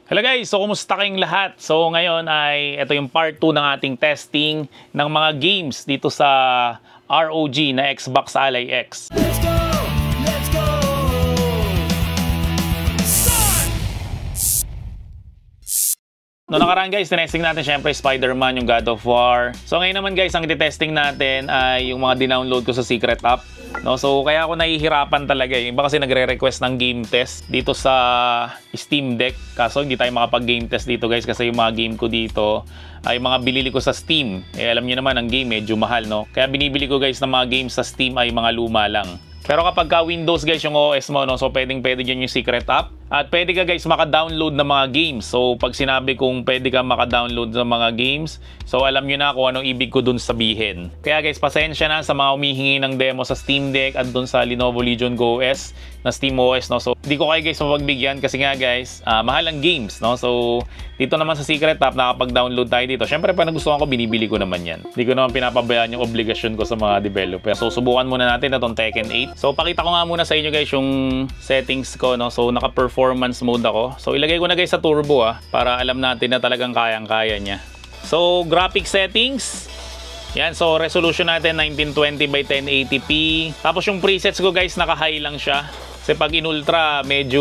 Hello guys, so kumusta kayong lahat? So ngayon ay ito yung part 2 ng ating testing ng mga games dito sa ROG na Xbox Ally X. Let's go! Let's go! Start! No nakaraan guys, tinesting natin syempre Spider-Man, yung God of War. So ngayon naman guys, ang itesting natin ay yung mga dinownload ko sa Secret App. No, so kaya ako nahihirapan talaga. Yung iba kasi nagre-request ng game test dito sa Steam Deck. Kaso hindi tayo makapag-game test dito guys kasi yung mga game ko dito ay mga binili ko sa Steam. Eh alam niyo naman ang game medyo mahal, no. Kaya binibili ko guys ng mga games sa Steam ay mga luma lang. Pero kapag ka Windows guys yung OS mo, no, so pwedeng dyan yung Secret App. At pwede ka guys maka-download ng mga games. So pag sinabi kong pwede ka maka-download ng mga games, so alam nyo na kung anong ibig ko dun sabihin. Kaya guys, pasensya na sa mga humihingi ng demo sa Steam Deck at dun sa Lenovo Legion Go OS na SteamOS, no. So hindi ko kayo guys mapagbigyan kasi nga guys, mahal ang games, no. So dito naman sa Secret App nakapag-download tayo dito. Syempre pag nagustuhan ko, binibili ko naman yan. Hindi ko naman pinapabayaan yung obligasyon ko sa mga developer. So subukan muna natin itong Tekken 8. So pakita ko nga muna sa inyo guys yung settings ko, no. So naka-performance mode ako. So ilagay ko na guys sa turbo para alam natin na talagang kayang-kaya niya. So graphic settings. Yan, so resolution natin 1920 by 1080p. Tapos yung presets ko guys, naka-high lang siya. Kasi pag in-ultra, medyo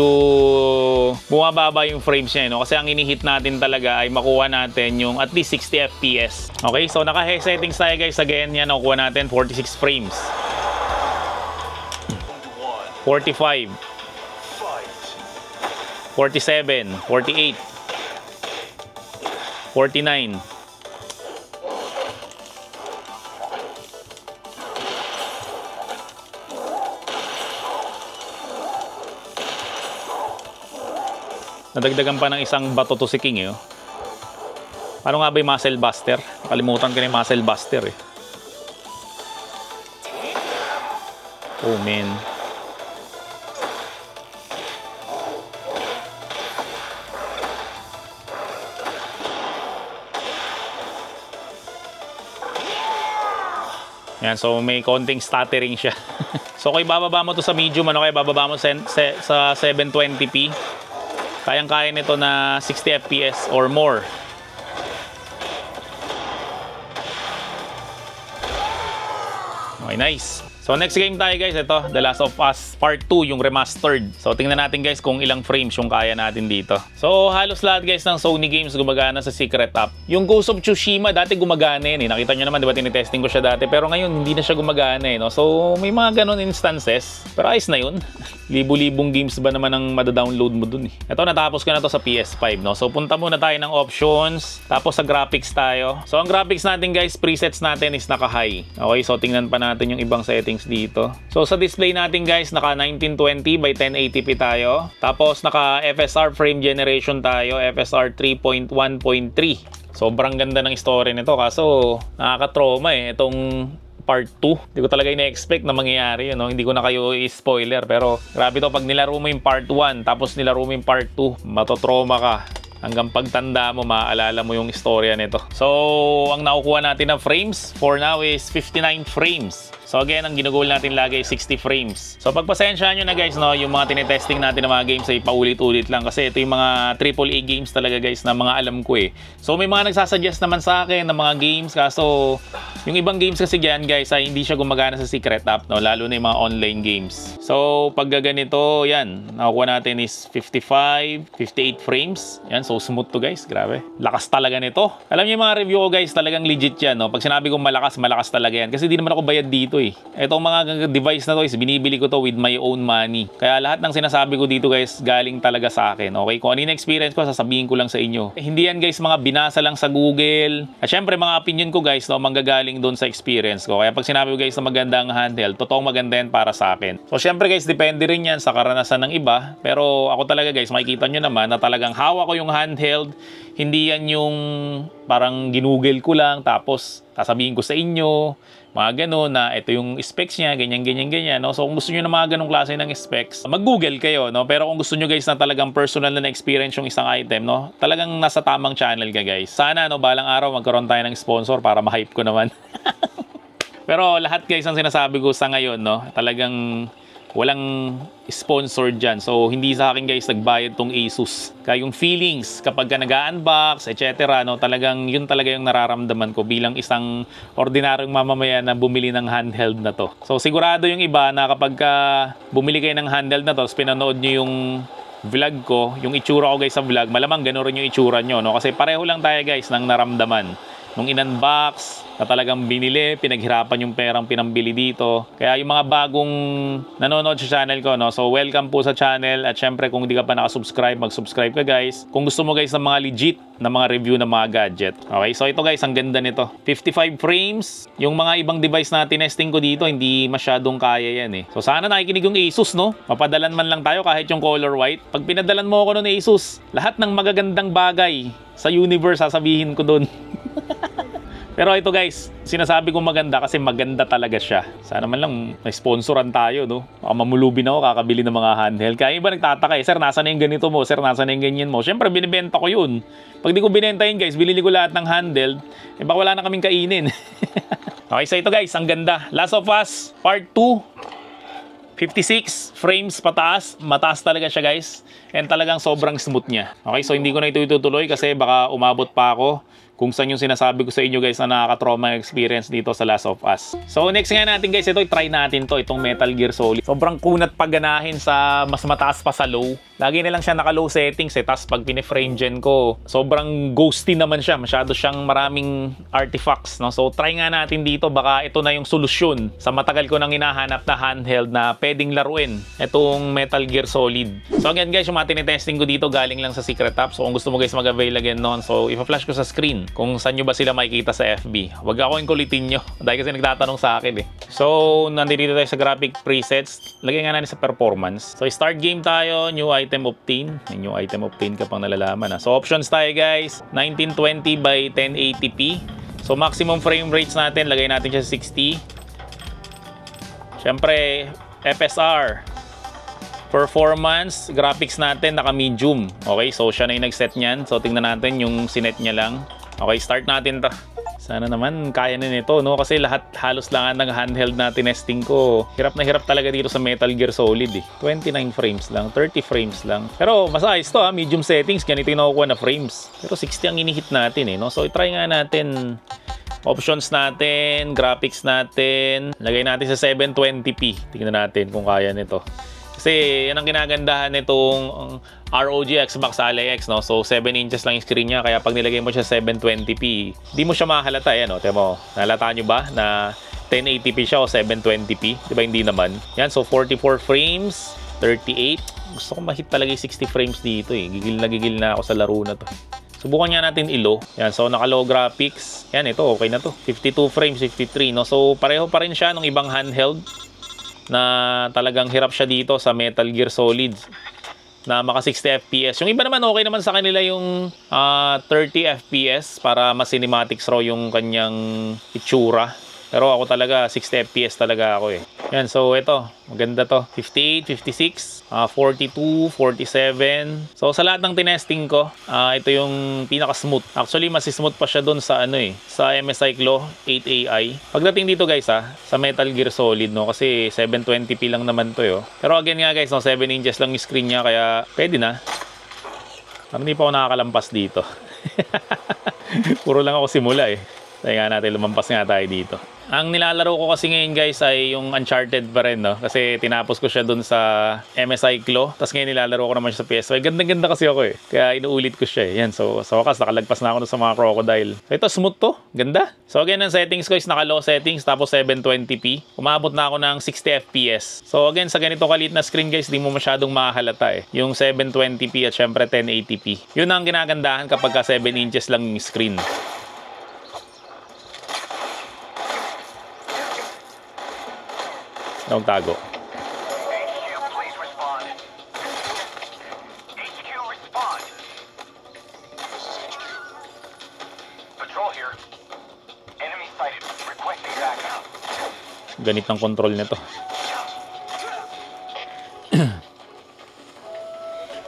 bumababa yung frames niya, no? Kasi ang inihit natin talaga ay makuha natin yung at least 60 FPS. Okay, so naka-high settings tayo guys. Again, yan, nakuha natin 46 frames. 45. 47. 48. 49. Nadagdagan pa ng isang bato to si King, oh. Paano nga ba yung Muscle Buster? Nakalimutan ko na yung Muscle Buster, eh. Oh, man. Yan, so may konting stuttering siya. So kung ibababa mo to sa medium, ano, kaya bababa mo sa 720p. Kayang-kaya nito na 60 FPS or more. Okay, nice. So next game tayo guys, ito The Last of Us Part 2, yung remastered. So tingnan natin guys kung ilang frames yung kaya natin dito. So halos lahat guys ng Sony games gumagana sa Secret App. Yung Ghost of Tsushima dati gumagana yun, eh. Nakita nyo naman, di ba, tinitesting ko siya dati. Pero ngayon hindi na siya gumagana, eh, no? So may mga ganun instances. Pero ayos na yun. Libo-libong games ba naman ang madadownload mo dun, eh. Ito, natapos ko na to sa PS5, no? So punta muna tayo ng options. Tapos sa graphics tayo. So ang graphics natin guys, presets natin is naka-high. Okay, so tingnan pa natin yung ibang settings dito. So sa display natin guys, naka 1920 by 1080p tayo. Tapos naka FSR frame generation tayo, FSR 3.1.3. Sobrang ganda ng story nito, kaso nakaka-trauma, eh, itong part 2. Hindi ko talaga ina-expect na mangyayari yun, no? Hindi ko na kayo i-spoiler, pero grabe to, pag nilaro mo yung part 1 tapos nilaro mo yung part 2, matotrauma ka. Hanggang pagtanda mo, maaalala mo yung istorya nito. So, ang nakukuha natin na frames for now is 59 frames. So again, ang ginugol natin lagi ay 60 frames. So pagpasensyahan nyo na guys, no, yung mga tinetesting natin ng mga games ay paulit-ulit lang. Kasi ito yung mga AAA games talaga guys na mga alam ko, eh. So may mga nagsasuggest naman sa akin ng mga games. Kaso yung ibang games kasi dyan guys ay hindi siya gumagana sa Secret App, no? Lalo na yung mga online games. So pag ganito, yan, nakukuha natin is 55, 58 frames. Yan, so smooth to guys, grabe. Lakas talaga nito. Alam niyo yung mga review ko guys, talagang legit yan, no? Pag sinabi kong malakas, malakas talaga yan. Kasi di naman ako bayad dito, eh. Itong mga device na to is binibili ko to with my own money. Kaya lahat ng sinasabi ko dito guys, galing talaga sa akin. Okay? Kung ano yung experience ko, sasabihin ko lang sa inyo. Hindi yan guys mga binasa lang sa Google. At syempre mga opinion ko guys, no, manggagaling doon sa experience ko. Kaya pag sinabi ko guys na maganda ang handheld, totoong maganda yan para sa akin. So syempre guys, depende rin yan sa karanasan ng iba. Pero ako talaga guys, makikita nyo naman na talagang hawak ko yung handheld. Hindi yan yung parang ginugel ko lang tapos sasabihin ko sa inyo mga gano'n na ito yung specs niya, ganyan, no? So kung gusto nyo na mga ganong klase ng specs, mag-google kayo, no? Pero kung gusto nyo guys na talagang personal na experience yung isang item, no? Talagang nasa tamang channel ka guys. Sana, no, balang araw magkaroon tayo ng sponsor para ma-hype ko naman. Pero lahat guys ang sinasabi ko sa ngayon, no? Talagang Walang sponsor dyan. So, hindi sa akin guys nagbayad tong Asus. Kaya yung feelings kapag ka nag-unbox, etc. No, talagang yun talaga yung nararamdaman ko bilang isang ordinaryong mamamayan na bumili ng handheld na to. So, sigurado yung iba na kapag ka bumili kayo ng handheld na to, pinanood nyo yung vlog ko, yung itsura ko guys sa vlog, malamang gano'n rin yung itsura nyo, no? Kasi pareho lang tayo guys ng naramdaman. Nung in-unbox, na talagang binili, pinaghirapan yung perang pinambili dito. Kaya yung mga bagong nanonood sa channel ko, no? So welcome po sa channel. At syempre kung hindi ka pa nakasubscribe, mag-subscribe ka guys. Kung gusto mo guys ng mga legit na mga review ng mga gadget. Okay, so ito guys, ang ganda nito. 55 frames. Yung mga ibang device na tinesting ko dito, hindi masyadong kaya yan eh. So sana nakikinig yung Asus, no? Mapadalan man lang tayo kahit yung color white. Pag pinadalan mo ako nun Asus, lahat ng magagandang bagay sa universe sasabihin ko dun. Pero ito guys, sinasabi kong maganda kasi maganda talaga siya. Sana man lang may sponsoran tayo, no? Baka mamulubin ako kakabili ng mga handheld. Kaya iba nagtataka eh, sir, nasa na yung ganito mo? Sir, nasa na yung ganyan mo? Siyempre, binibenta ko yun. Pag di ko binenta yun guys, binili ko lahat ng handheld, eh baka wala na kaming kainin. Okay, so ito guys, ang ganda. Last of Us Part 2. 56 frames pataas. Mataas talaga siya guys. And talagang sobrang smooth niya. Okay, so hindi ko na ito itutuloy kasi baka umabot pa ako kung saan yung sinasabi ko sa inyo guys na nakaka-trauma experience dito sa Last of Us. So next nga natin guys, ito try natin to, itong Metal Gear Solid. Sobrang kunat pagganahin sa mas mataas pa sa low. Lagi na lang siya naka-low settings eh. Tapos pag pine-frame gen ko, sobrang ghosty naman siya. Masyado siyang maraming artifacts, no? So try nga natin dito, baka ito na yung solusyon sa matagal ko nang hinahanap na handheld na pwedeng laruin itong Metal Gear Solid. So again guys, yung mga tinitesting ko dito galing lang sa Secret App. So kung gusto mo guys mag-avail again noon, so ipa-flash ko sa screen kung saan nyo ba sila makikita sa FB. Huwag ako yung kulitin nyo dahil kasi nagtatanong sa akin eh. So nandito tayo sa graphic presets. Lagay nga natin sa performance. So start game tayo, new item obtain. May new item obtain ka pang nalalaman ha. So options tayo guys, 1920 by 1080p. So maximum frame rates natin, lagay natin siya sa 60. Siyempre FSR, performance, graphics natin naka medium. Okay, so siya na yung nag-set niyan. So tingnan natin yung sinet niya lang. Okay, start natin to. Sana naman kaya na nito, no? Kasi lahat halos lang ng handheld na tinesting ko. Hirap na hirap talaga dito sa Metal Gear Solid eh. 29 frames lang, 30 frames lang. Pero mas ayos to ha, medium settings, ganito yung nakukuha na frames. Pero 60 ang inihit natin eh, no? So try nga natin options natin, graphics natin. Lagay natin sa 720p. Tingnan natin kung kaya nito. Kasi yan ang ginagandahan nitong ROG Xbox Ally X, no? So 7 inches lang yung screen niya, kaya pag nilagay mo siya 720p, di mo siya mahalata. Yan, no? Temo, nalata nyo ba na 1080p siya o 720p? Di ba hindi naman? Yan, so 44 frames, 38. Gusto ko ma-hit talaga yung 60 frames dito eh. Gigil na ako sa laro na to. Subukan nga natin ilo. Yan, so naka-low graphics. Yan, ito okay na to. 52 frames, 53, no? So pareho pa rin siya ng ibang handheld na talagang hirap siya dito sa Metal Gear Solid na maka 60 FPS. Yung iba naman okay naman sa kanila yung 30 FPS para mas cinematics raw yung kanyang itsura. Pero ako talaga 60 FPS talaga ako eh. Yan, so ito, maganda to. 58, 56, 42, 47. So sa lahat ng tinesting ko, ito yung pinaka-smooth. Actually, mas smooth pa siya doon sa ano eh, sa MSI Claw 8AI. Pagdating dito guys sa Metal Gear Solid, no, kasi 720p lang naman to yo. Pero again nga guys, no, 7 inches lang yung screen niya, kaya pwede na. Parang hindi pa ako nakakalampas dito. Puro lang ako simula eh. Tayo nga natin, lumampas nga tayo dito. Ang nilalaro ko kasi ngayon guys ay yung Uncharted pa rin, no? Kasi tinapos ko siya dun sa MSI Claw. Tapos ngayon nilalaro ko naman siya sa PS5. Ganda-ganda kasi ako eh. Kaya inuulit ko siya eh. Yan, so sa wakas nakalagpas na ako dun sa mga crocodile. So ito, smooth to. Ganda. So again, ang settings ko is naka-low settings tapos 720p. Umabot na ako ng 60 FPS. So again, sa ganito kalit na screen guys, di mo masyadong mahalata eh. Yung 720p at syempre 1080p. Yun ang ginagandahan kapag ka 7 inches lang yung screen. Huwag tago. HQ, please respond. HQ, respond. Patrol here. Enemy sighted. Requesting backup. Ganit ng control nito.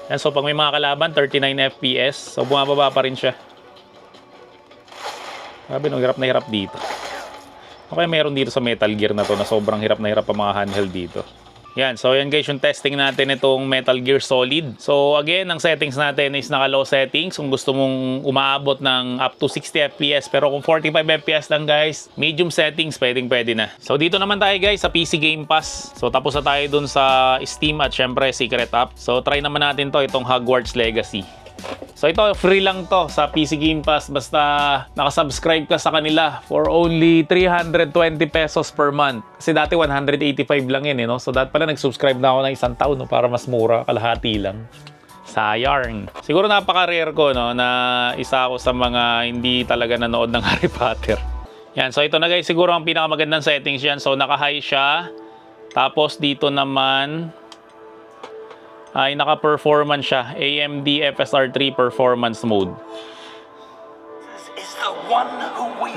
Yan, so pag may mga kalaban, 39 FPS. So bumababa pa rin siya. Sabi nung hirap na hirap dito. Okay, meron dito sa Metal Gear na to na sobrang hirap na hirap ang mga handheld dito. Yan, so yan guys yung testing natin itong Metal Gear Solid. So again, ang settings natin is naka-low settings kung gusto mong umaabot ng up to 60 FPS. Pero kung 45 FPS lang guys, medium settings, pwede na. So dito naman tayo guys sa PC Game Pass. So tapos na tayo dun sa Steam at syempre Secret App. So try naman natin to, itong Hogwarts Legacy. So ito, free lang to sa PC Game Pass basta nakasubscribe ka sa kanila for only 320 pesos per month. Kasi dati 185 lang yun, no? So dati pala nag-subscribe na ako ng isang taon, no? Para mas mura, kalahati lang. Sayang. Siguro napaka-rare ko, no? Na isa ako sa mga hindi talaga nanood ng Harry Potter. Yan, so ito na guys, siguro ang pinakamagandang settings yan. So naka-high siya. Tapos dito naman ay naka-performance siya. AMD FSR 3 Performance Mode.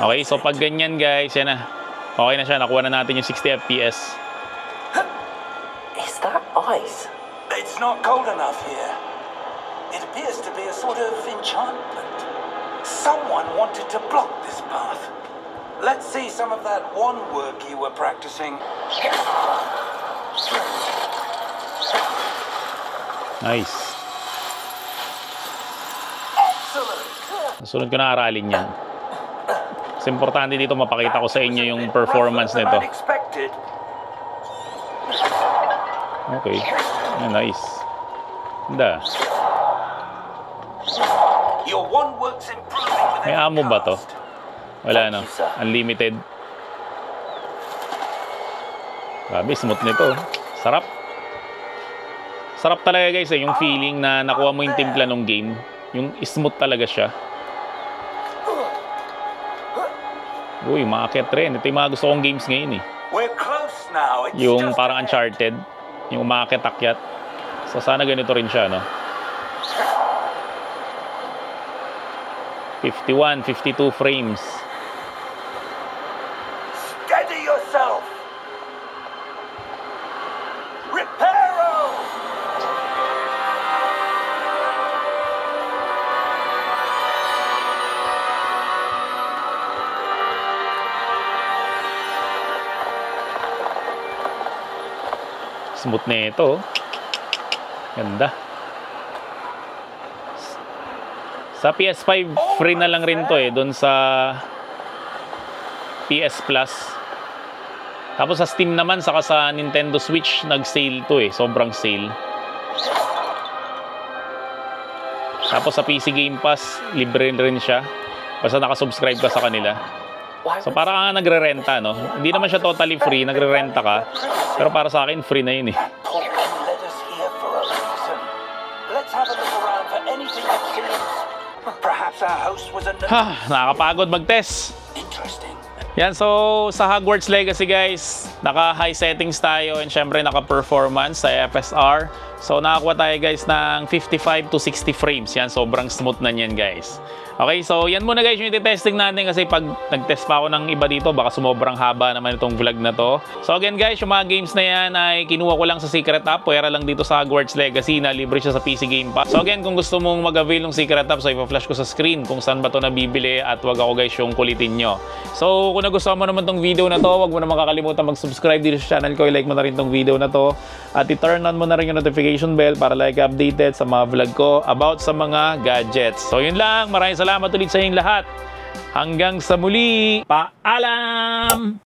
Okay, so pag ganyan guys, yan na. Okay na siya, nakuha na natin yung 60 FPS. Is that ice? It's not cold enough here. It appears to be a sort of enchantment. Someone wanted to block this path. Let's see some of that one work you were practicing. Nice. Excellent. Sunod ko na aralin yan. Kasi importante dito mapakita ko sa inyo yung performance nito. Unexpected. Okay. Yeah, nice. Ganda. Your one works improving with May every ammo ba to? cast. Wala no. Unlimited. Grabe, smooth nito. Sarap. Sarap talaga guys yung feeling na nakuha mo yung timpla ng game. Yung smooth talaga siya. Uy, maakyat rin. Ito yung mga gusto kong games ngayon eh. We're close now. It's Yung just parang ahead. Uncharted. Yung umaakyat-akyat. So sana ganito rin siya, no? 51, 52 frames. Steady yourself. Reparo. Smooth na ito. Ganda. Sa PS5, free na lang rin to eh. Doon sa PS Plus. Tapos sa Steam naman, saka sa Nintendo Switch, nag-sale to eh. Sobrang sale. Tapos sa PC Game Pass, libre rin siya. Basta nakasubscribe ka sa kanila. So para ka nagre-renta, no? Hindi naman siya totally free, nagre-renta ka. Pero para sa akin, free na yun eh. Paul led us here for a reason. Let's have a look around for anything that seems. Perhaps our host was a Nakakapagod mag-test. interesting. Yan, so sa Hogwarts Legacy guys, naka-high settings tayo and syempre naka-performance sa FSR. So nakakuha tayo guys ng 55 to 60 frames. Yan, sobrang smooth na yan guys. Okay, so yan muna guys yung iti-testing natin kasi pag nag-test pa ako ng iba dito, baka sumobrang haba naman itong vlog na to. So again guys, yung mga games na yan ay kinuha ko lang sa Secret App. Pwera lang dito sa Hogwarts Legacy na libre siya sa PC Game Pass. So again, kung gusto mong mag-avail ng Secret App, so ipa-flash ko sa screen kung saan ba ito nabibili at wag ako guys yung kulitin nyo. So kung nagustuhan mo naman tong video na to, wag mo naman kakalimutan mag-subscribe dito sa channel ko. I-like mo na rin tong video na to at i-turn on mo na rin yung notification bell para like updated sa mga vlog ko about sa mga gadgets. So yun lang, maraming salamat ulit sa inyong lahat. Hanggang sa muli, paalam!